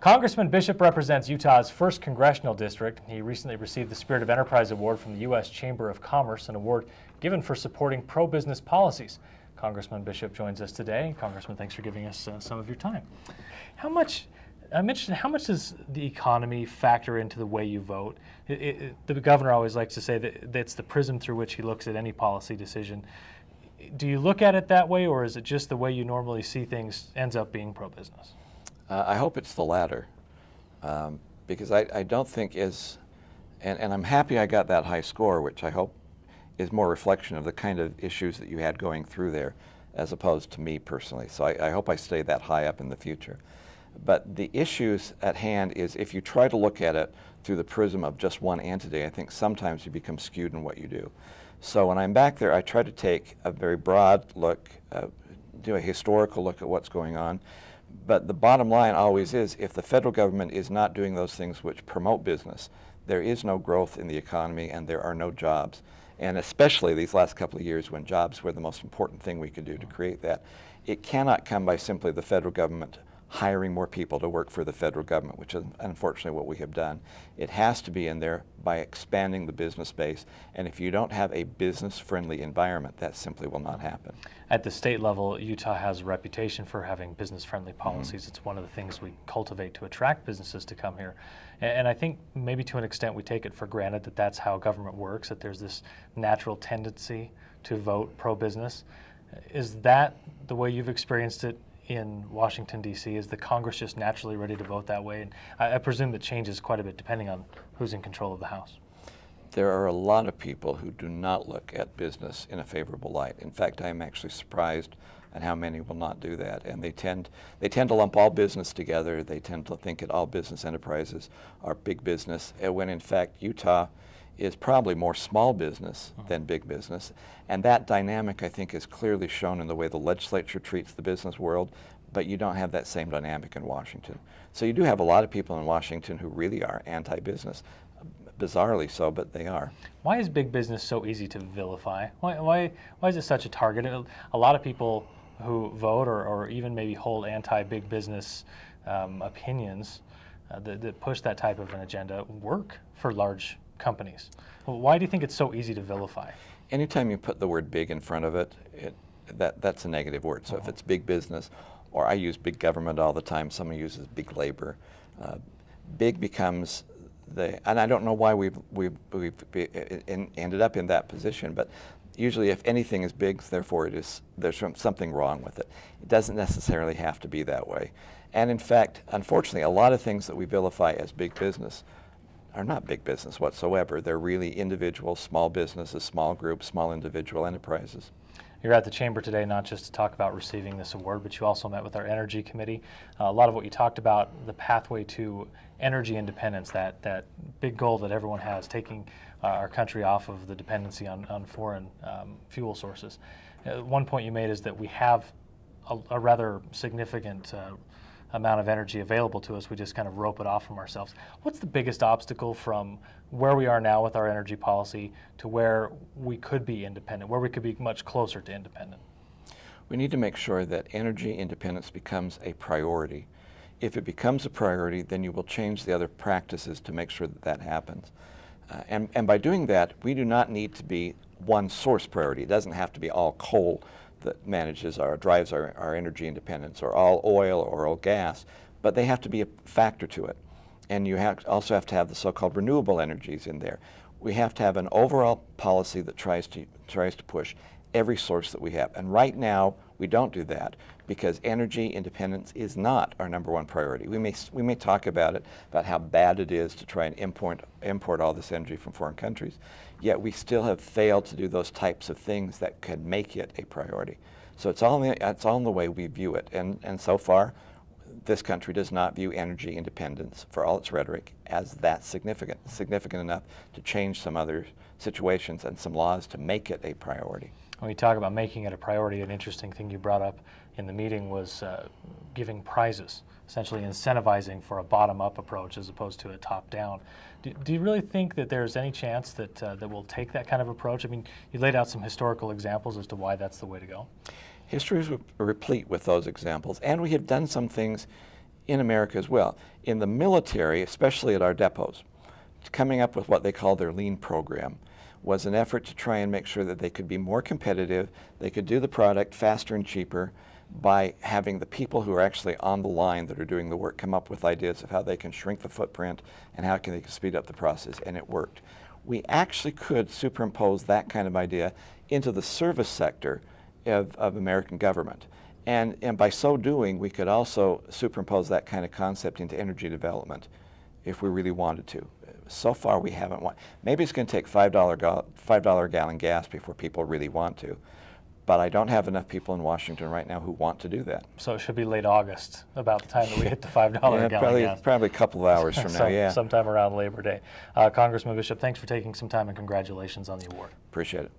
Congressman Bishop represents Utah's 1st Congressional District. He recently received the Spirit of Enterprise Award from the U.S. Chamber of Commerce, an award given for supporting pro-business policies. Congressman Bishop joins us today. Congressman, thanks for giving us some of your time. How much does the economy factor into the way you vote? The governor always likes to say that it's the prism through which he looks at any policy decision. Do you look at it that way, or is it just the way you normally see things ends up being pro-business? I hope it's the latter, because I don't think and I'm happy I got that high score, which I hope is more reflection of the kind of issues that you had going through there, as opposed to me personally. So I hope I stay that high up in the future. But the issues at hand is, if you try to look at it through the prism of just one entity, I think sometimes you become skewed in what you do. So when I'm back there, I try to take a very broad look, do a historical look at what's going on. But the bottom line always is, if the federal government is not doing those things which promote business, there is no growth in the economy and there are no jobs. And especially these last couple of years, when jobs were the most important thing we could do to create that, it cannot come by simply the federal government hiring more people to work for the federal government, which is unfortunately what we have done. It has to be in there by expanding the business base, and if you don't have a business-friendly environment, that simply will not happen. At the state level, Utah has a reputation for having business-friendly policies. It's one of the things we cultivate to attract businesses to come here. And I think maybe to an extent we take it for granted that that's how government works, that there's this natural tendency to vote pro-business. Is that the way you've experienced it in Washington, D.C.? Is the Congress just naturally ready to vote that way? And I presume that changes quite a bit depending on who's in control of the House. There are a lot of people who do not look at business in a favorable light. In fact, I am actually surprised at how many will not do that. And they tend to lump all business together. They tend to think that all business enterprises are big business, when in fact Utah is probably more small business than big business. And that dynamic, I think, is clearly shown in the way the legislature treats the business world, but you don't have that same dynamic in Washington. So you do have a lot of people in Washington who really are anti-business, bizarrely so, but they are. Why is big business so easy to vilify? Why is it such a target? A lot of people who vote or even maybe hold anti-big business opinions that push that type of an agenda work for large companies. Why do you think it's so easy to vilify? Anytime you put the word big in front of it, that's a negative word. So if it's big business, or I use big government all the time, someone uses big labor, big becomes and I don't know why we've ended up in that position, but usually if anything is big, therefore there's something wrong with it. It doesn't necessarily have to be that way. And in fact, unfortunately, a lot of things that we vilify as big business are not big business whatsoever. They're really individual, small businesses, small groups, small individual enterprises. You're at the Chamber today not just to talk about receiving this award, but you also met with our Energy Committee. A lot of what you talked about, the pathway to energy independence, that big goal that everyone has, taking our country off of the dependency on foreign fuel sources. One point you made is that we have a rather significant amount of energy available to us. We just kind of rope it off from ourselves. What's the biggest obstacle from where we are now with our energy policy to where we could be independent, where we could be much closer to independent? We need to make sure that energy independence becomes a priority. If it becomes a priority, then you will change the other practices to make sure that that happens. And by doing that, we do not need to be one source priority. It doesn't have to be all coal that drives our energy independence, or all oil or all gas, but they have to be a factor to it. And you also have to have the so-called renewable energies in there. We have to have an overall policy that tries to push every source that we have. And right now, we don't do that because energy independence is not our #1 priority. We may talk about it, about how bad it is to try and import all this energy from foreign countries, yet we still have failed to do those types of things that could make it a priority. So it's all in the way we view it. And so far, this country does not view energy independence, for all its rhetoric, as that significant enough to change some other situations and some laws to make it a priority. When you talk about making it a priority, an interesting thing you brought up in the meeting was giving prizes, essentially incentivizing for a bottom-up approach as opposed to a top-down. Do you really think that there's any chance that we'll take that kind of approach? I mean, you laid out some historical examples as to why that's the way to go. History is replete with those examples, and we have done some things in America as well. In the military, especially at our depots, coming up with what they call their lean program was an effort to try and make sure that they could be more competitive, they could do the product faster and cheaper by having the people who are actually on the line that are doing the work come up with ideas of how they can shrink the footprint and how they can speed up the process, and it worked. We actually could superimpose that kind of idea into the service sector of American government. And by so doing, we could also superimpose that kind of concept into energy development if we really wanted to. So far, we haven't maybe it's going to take $5 a gallon gas before people really want to. But I don't have enough people in Washington right now who want to do that. So it should be late August, about the time that we hit the $5 a gallon gas. Probably a couple of hours from now, yeah. Sometime around Labor Day. Congressman Bishop, thanks for taking some time and congratulations on the award. Appreciate it.